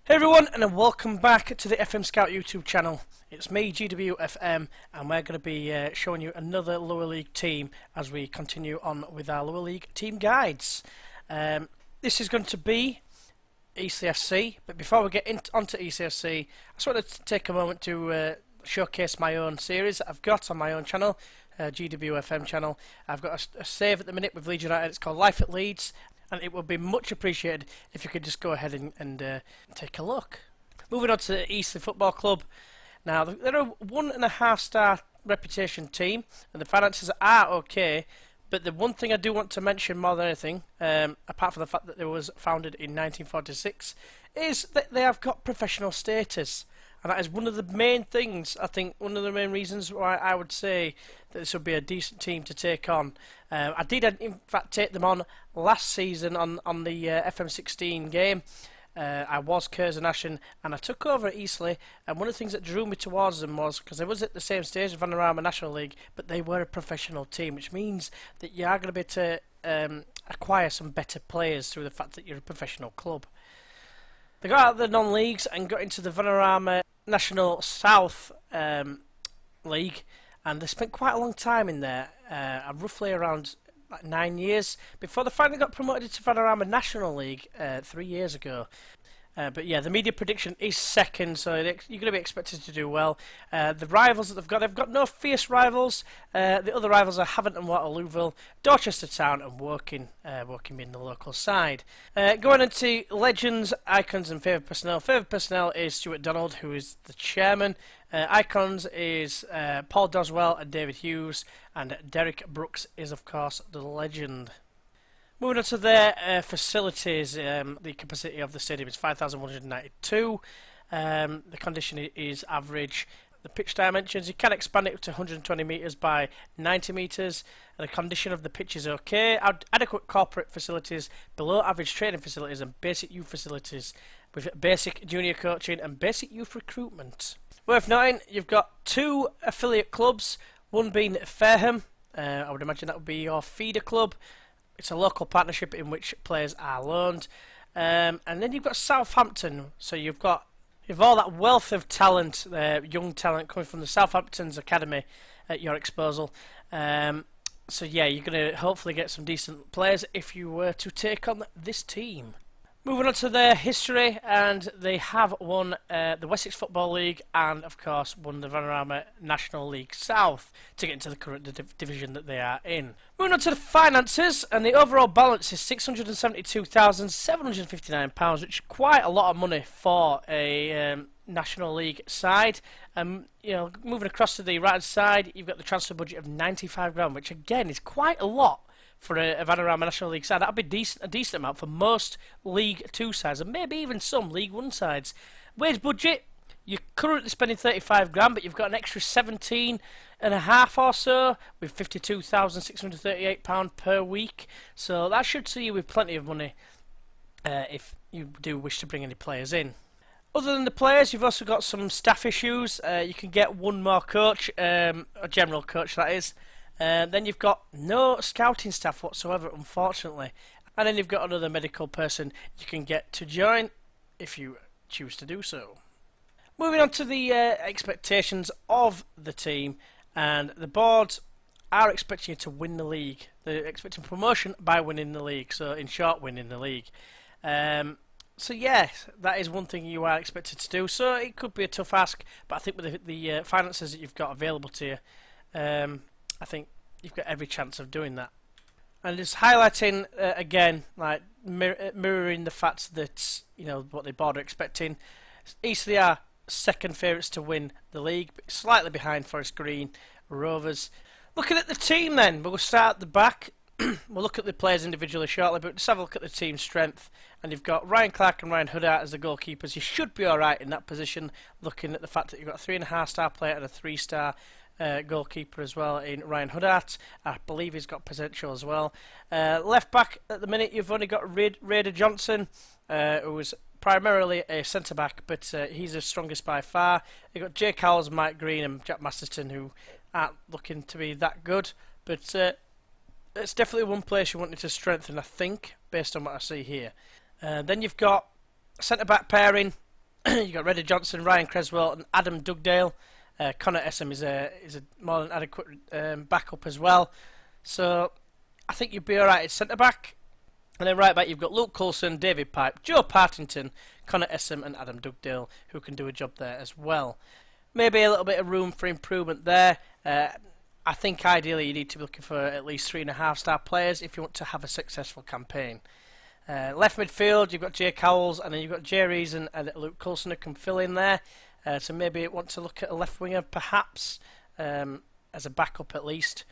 Hey everyone, and welcome back to the FM Scout YouTube channel. It's me, GWFM, and we're going to be showing you another lower league team as we continue on with our lower league team guides. This is going to be Eastleigh FC, but before we get onto Eastleigh FC, I just wanted to take a moment to showcase my own series that I've got on my own channel, GWFM channel. I've got a save at the minute with Leeds United. It's called Life at Leeds, and it would be much appreciated if you could just go ahead and take a look. Moving on to the Eastleigh Football Club. Now, they're a 1.5 star reputation team, and the finances are okay, but the one thing I do want to mention more than anything, apart from the fact that it was founded in 1946, is that they have got professional status. And that is one of the main things, I think, one of the main reasons why I would say that this would be a decent team to take on. I did, in fact, take them on last season on the FM16 game. I was Curzon-Ashton, and I took over at Eastleigh, and one of the things that drew me towards them was because they was at the same stage of Vanarama National League, but they were a professional team, which means that you are going to be able to acquire some better players through the fact that you're a professional club. They got out of the non-leagues and got into the Vanarama National South League, and they spent quite a long time in there, roughly around 9 years, before they finally got promoted to Vanarama National League 3 years ago. But yeah, the media prediction is second, so you're going to be expected to do well. The rivals that they've got no fierce rivals. The other rivals are Havant and Waterlooville, Dorchester Town and Woking, Woking being the local side. Going into legends, icons and favourite personnel. Favourite personnel is Stuart Donald, who is the chairman. Icons is Paul Doswell and David Hughes, and Derek Brooks is of course the legend. Moving on to their facilities, the capacity of the stadium is 5,192. The condition is average. The pitch dimensions, you can expand it up to 120 metres by 90 metres. The condition of the pitch is okay. Adequate corporate facilities, below average training facilities and basic youth facilities with basic junior coaching and basic youth recruitment. Worth noting, you've got two affiliate clubs, one being Fareham. I would imagine that would be your feeder club. It's a local partnership in which players are loaned. And then you've got Southampton. So you've all that wealth of talent, young talent coming from the Southampton's academy at your disposal. So yeah, you're going to hopefully get some decent players if you were to take on this team. Moving on to their history, and they have won the Wessex Football League and, of course, won the Vanarama National League South to get into the current division that they are in. Moving on to the finances, and the overall balance is £672,759, which is quite a lot of money for a National League side. Moving across to the right side, you've got the transfer budget of £95,000, which again is quite a lot for a Vanarama National League side. That would be a decent amount for most League 2 sides, and maybe even some League 1 sides. Wage budget, you're currently spending £35,000, but you've got an extra 17.5 or so, with £52,638 per week. So that should see you with plenty of money if you do wish to bring any players in. Other than the players, you've also got some staff issues. You can get one more coach, a general coach that is. Then you've got no scouting staff whatsoever, unfortunately. And then you've got another medical person you can get to join if you choose to do so. Moving on to the expectations of the team, and the board are expecting you to win the league. They're expecting promotion by winning the league, so in short, winning the league. So yes, that is one thing you are expected to do. So it could be a tough ask, but I think with the finances that you've got available to you, I think you've got every chance of doing that. And just highlighting again, like mirroring the fact that what the board are expecting. Eastleigh are second favourites to win the league, but slightly behind Forest Green Rovers. Looking at the team, then we'll start at the back. We'll look at the players individually shortly, but just have a look at the team strength. And you've got Ryan Clark and Ryan Huddart as the goalkeepers. You should be alright in that position, looking at the fact that you've got a 3.5 star player and a 3-star goalkeeper as well in Ryan Huddart. I believe he's got potential as well. Left back at the minute, you've only got Raider Johnson, who was primarily a centre back, but he's the strongest by far. You've got Jake Howells, Mike Green, and Jack Masterton, who aren't looking to be that good, but it's definitely one place you wanted to strengthen, I think, based on what I see here. Then you've got centre back pairing. You've got Reddy Johnson, Ryan Cresswell and Adam Dugdale. Connor Essam is a more than adequate backup as well. So I think you'd be alright at centre-back. And then right back you've got Luke Coulson, David Pipe, Joe Partington, Connor Essam and Adam Dugdale, who can do a job there as well. Maybe a little bit of room for improvement there. I think ideally you need to be looking for at least 3.5-star players if you want to have a successful campaign. Left midfield, you've got Jay Cowles, and then you've got Jay Reason and Luke Coulson who can fill in there. So maybe want to look at a left winger perhaps, as a backup at least.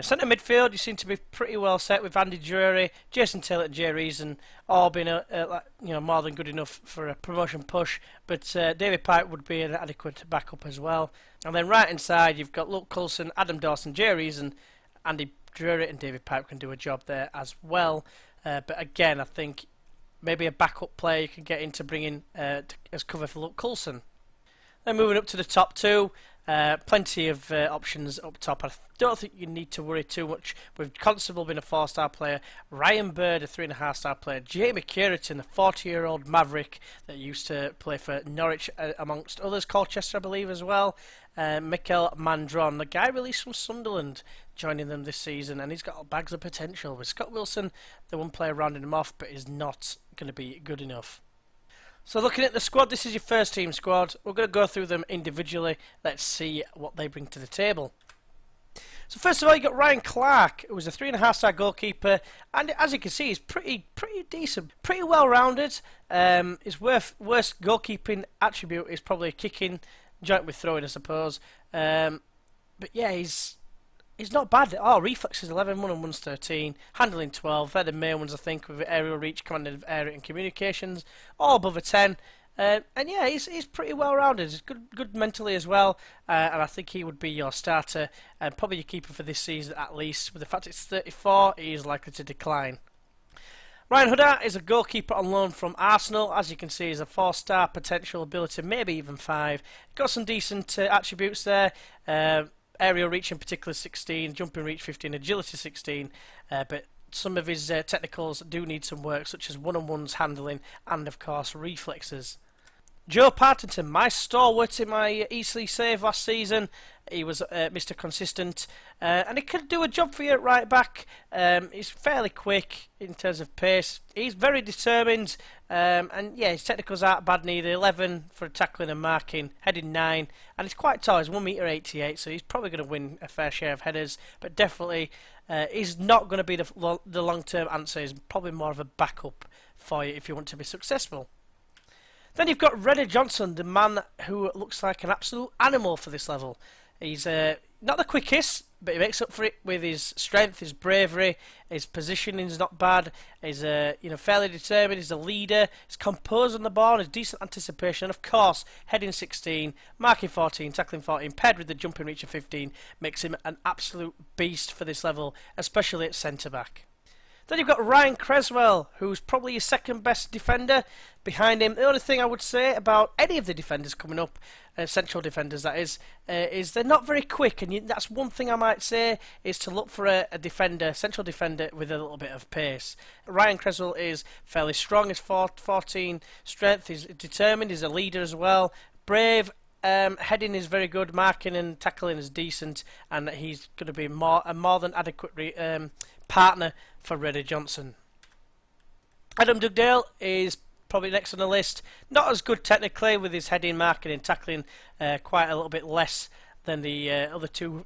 Centre midfield, you seem to be pretty well set with Andy Drury, Jason Taylor and Jay Reason all being more than good enough for a promotion push. But David Pipe would be an adequate backup as well. And then right inside, you've got Luke Coulson, Adam Dawson, Jay Reason, Andy Drury and David Pipe can do a job there as well. But again, I think maybe a backup player you can get in to bring in as cover for Luke Coulson. Then moving up to the top two, plenty of options up top. I don't think you need to worry too much with Constable being a 4-star player, Ryan Bird a 3.5-star player, Jamie Cureton, the 40-year-old maverick that used to play for Norwich amongst others, Colchester I believe as well, Mikkel Mandrin, the guy released from Sunderland, joining them this season, and he's got bags of potential. With Scott Wilson, the one player rounding him off, but is not going to be good enough. So looking at the squad, this is your first team squad. We're going to go through them individually. Let's see what they bring to the table. So first of all, you got Ryan Clark, who was a 3.5-star goalkeeper, and as you can see, he's pretty decent, pretty well rounded. His worst goalkeeping attribute is probably kicking, joint with throwing, I suppose. But yeah, he's not bad at all. Reflexes 11, 1 and 1's 13, handling 12. They're the main ones, I think, with aerial reach, command of area and communications, all above a 10. And yeah, he's pretty well rounded. He's good mentally as well, and I think he would be your starter and probably your keeper for this season at least. With the fact it's 34, he is likely to decline. Ryan Huddart is a goalkeeper on loan from Arsenal. As you can see, he's a 4-star potential ability, maybe even 5. Got some decent attributes there. Aerial reach in particular 16, jumping reach 15, agility 16, but some of his technicals do need some work, such as 1-on-1s, handling, and of course reflexes. Joe Partington, my stalwart in my Eastleigh save last season. He was Mr. Consistent, and he could do a job for you at right back. He's fairly quick in terms of pace. He's very determined, and yeah, his technicals aren't bad neither. 11 for tackling and marking, heading 9, and he's quite tall. He's 1m88, so he's probably going to win a fair share of headers, but definitely he's not going to be the long-term answer. He's probably more of a backup for you if you want to be successful. Then you've got Reddy Johnson, the man who looks like an absolute animal for this level. He's not the quickest, but he makes up for it with his strength, his bravery, his positioning is not bad. He's fairly determined. He's a leader. He's composed on the ball. He's decent anticipation, and of course, heading 16, marking 14, tackling 14, paired with the jumping reach of 15, makes him an absolute beast for this level, especially at centre back. Then you've got Ryan Cresswell, who's probably your second best defender. Behind him, the only thing I would say about any of the defenders coming up, central defenders that is they're not very quick, and that's one thing I might say, is to look for a defender, central defender with a little bit of pace. Ryan Cresswell is fairly strong, he's 14 strength, he's determined, he's a leader as well, brave. Heading is very good, marking and tackling is decent, and he's going to be a more than adequate partner for Reddy Johnson. Adam Dugdale is probably next on the list. Not as good technically with his heading, marking and tackling, quite a little bit less than the other two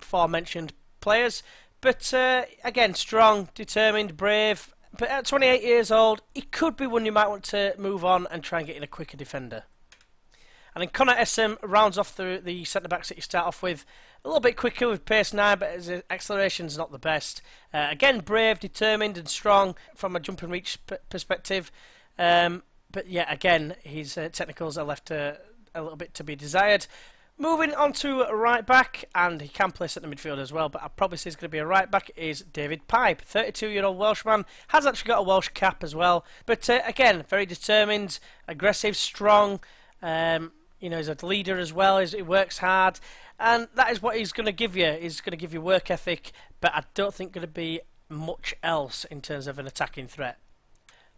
aforementioned players. But again, strong, determined, brave. But at 28 years old, he could be one you might want to move on and try and get in a quicker defender. And then Connor Essam rounds off the centre-backs that you start off with. A little bit quicker with pace 9, but his acceleration's not the best. Again, brave, determined and strong from a jump and reach perspective. But yeah, again, his technicals are left a little bit to be desired. Moving on to right back, and he can play centre midfield as well, but I probably say he's going to be a right back, is David Pipe. 32-year-old Welshman, has actually got a Welsh cap as well. But again, very determined, aggressive, strong. He's a leader as well. He works hard, and that is what he's going to give you. He's going to give you work ethic, but I don't think going to be much else in terms of an attacking threat.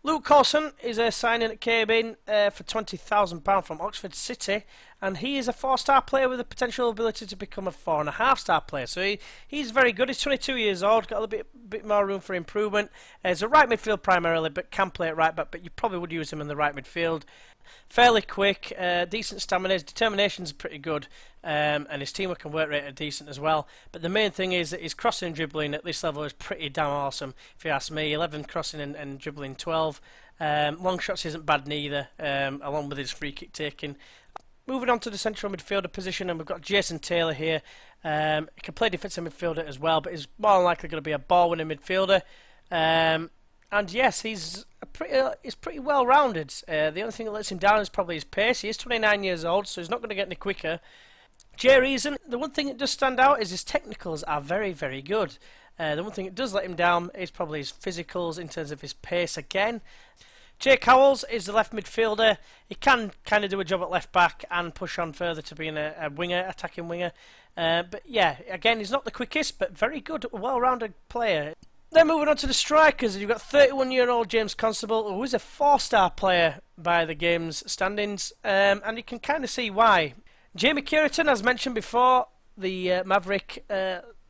Lucassen is a signing that came in for £20,000 from Oxford City, and he is a 4-star player with the potential ability to become a 4.5-star player. So he's very good. He's 22 years old, got a little bit more room for improvement. He's a right midfield primarily, but can play at right back, but you probably would use him in the right midfield. Fairly quick, decent stamina, his determination's pretty good, and his teamwork and work rate are decent as well. But the main thing is that his crossing and dribbling at this level is pretty damn awesome, if you ask me. 11 crossing and dribbling 12. Long shots isn't bad neither, along with his free kick taking. Moving on to the central midfielder position, and we've got Jason Taylor here. He can play defensive midfielder as well, but he's more than likely going to be a ball-winning midfielder. And yes, he's pretty well rounded. The only thing that lets him down is probably his pace. He is 29 years old, so he's not going to get any quicker. Jay Reason, the one thing that does stand out is his technicals are very, very good. The one thing that does let him down is probably his physicals in terms of his pace again. Jake Howells is the left midfielder. He can kind of do a job at left back and push on further to being a winger, attacking winger. But yeah, again, he's not the quickest, but very good, well-rounded player. Then moving on to the strikers, you've got 31-year-old James Constable, who is a 4-star player by the game's standings, and you can kind of see why. Jamie Cureton, as mentioned before, the Maverick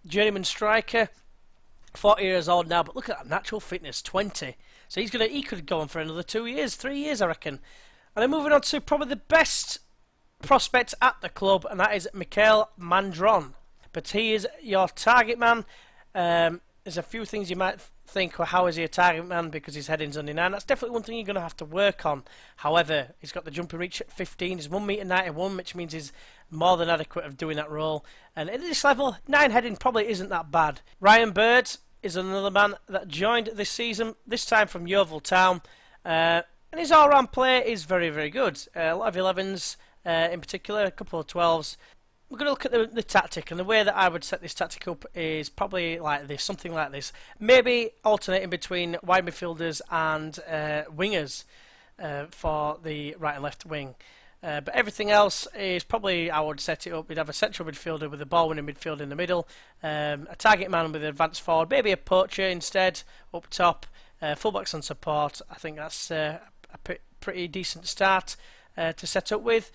journeyman striker, 40 years old now, but look at that natural fitness, 20. So he could go on for another 2 years, 3 years, I reckon. And then moving on to probably the best prospect at the club, and that is Mikkel Mandrin. But he is your target man. There's a few things you might think, well, how is he a target man because his heading's under 9? That's definitely one thing you're going to have to work on. However, he's got the jumping reach at 15. He's 1m91, which means he's more than adequate of doing that role. And at this level, 9 heading probably isn't that bad. Ryan Bird is another man that joined this season, this time from Yeovil Town. And his all-round play is very, very good. A lot of 11s in particular, a couple of 12s. We're going to look at the tactic, and the way that I would set this tactic up is probably like this, something like this. Maybe alternating between wide midfielders and wingers for the right and left wing. But everything else is probably, I would set it up, we'd have a central midfielder with a ball-winning midfield in the middle, a target man with an advanced forward, maybe a poacher instead up top, fullbacks on support. I think that's a pretty decent start to set up with.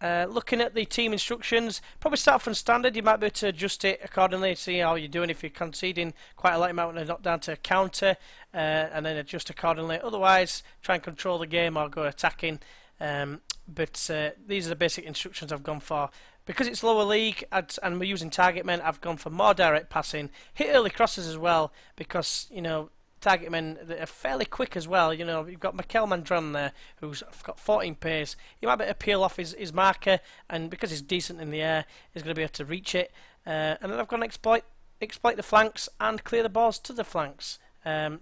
Looking at the team instructions, probably start from standard. You might be able to adjust it accordingly, see how you're doing. If you're conceding quite a lot, you might want to knock down to a counter and then adjust accordingly. Otherwise, try and control the game or go attacking. But these are the basic instructions I've gone for. Because it's lower league and we're using target men, I've gone for more direct passing. Hit early crosses as well, because, you know, target men that are fairly quick as well. You know, you've got Mikkel Mandrin there, who's got 14 pace. He might be able to peel off his marker, and because he's decent in the air, he's going to be able to reach it. And then I've gone to exploit the flanks and clear the balls to the flanks.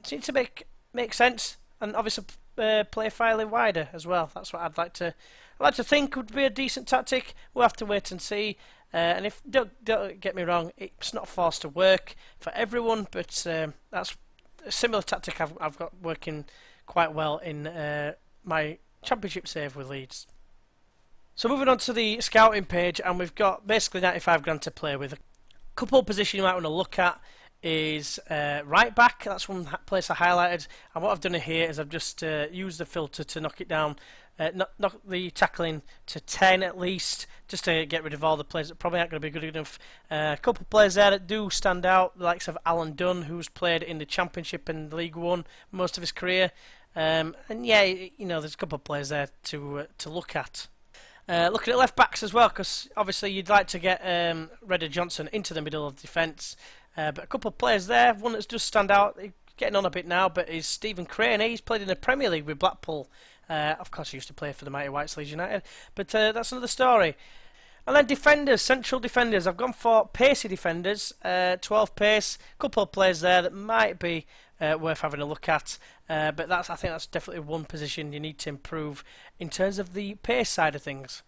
Seems to make sense, and obviously play fairly wider as well. That's what I'd like to think would be a decent tactic. We'll have to wait and see. And if don't get me wrong, it's not forced to work for everyone, but that's a similar tactic I've got working quite well in my championship save with Leeds. So moving on to the scouting page, and we've got basically 95 grand to play with. A couple of positions you might want to look at is right back. That's one place I highlighted, and what I've done here is I've just used the filter to knock it down, knock the tackling to 10 at least, just to get rid of all the players that probably aren't going to be good enough. A couple of players there that do stand out, the likes of Alan Dunn, who's played in the Championship and League One most of his career. And yeah, you know, there's a couple of players there to look at. Looking at left backs as well, because obviously you'd like to get Redder Johnson into the middle of defence. But a couple of players there, one that's just stand out, getting on a bit now, but is Stephen Crane. He's played in the Premier League with Blackpool. Of course, he used to play for the mighty Whites Leeds United, but that's another story. And then defenders, central defenders. I've gone for pacey defenders, 12 pace. A couple of players there that might be worth having a look at. But I think that's definitely one position you need to improve in terms of the pace side of things.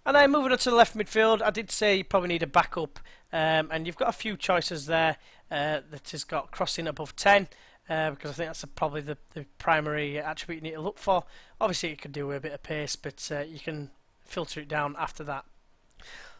And then moving on to the left midfield, I did say you probably need a backup, and you've got a few choices there that has got crossing above 10, because I think that's probably the primary attribute you need to look for. Obviously, you can do with a bit of pace, but you can filter it down after that.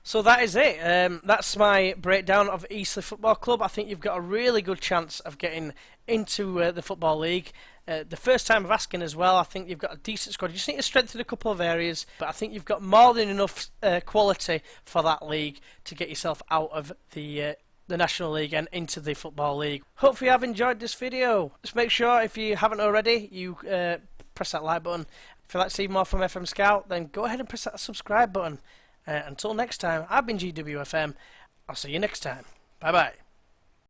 So that is it. That's my breakdown of Eastleigh Football Club. I think you've got a really good chance of getting into the Football League. The first time of asking as well. I think you've got a decent squad. You just need to strengthen a couple of areas, but I think you've got more than enough quality for that league to get yourself out of the National League and into the Football League. Hopefully you have enjoyed this video. Just make sure, if you haven't already, you press that like button. If you'd like to see more from FM Scout, then go ahead and press that subscribe button. Until next time, I've been GWFM. I'll see you next time. Bye bye.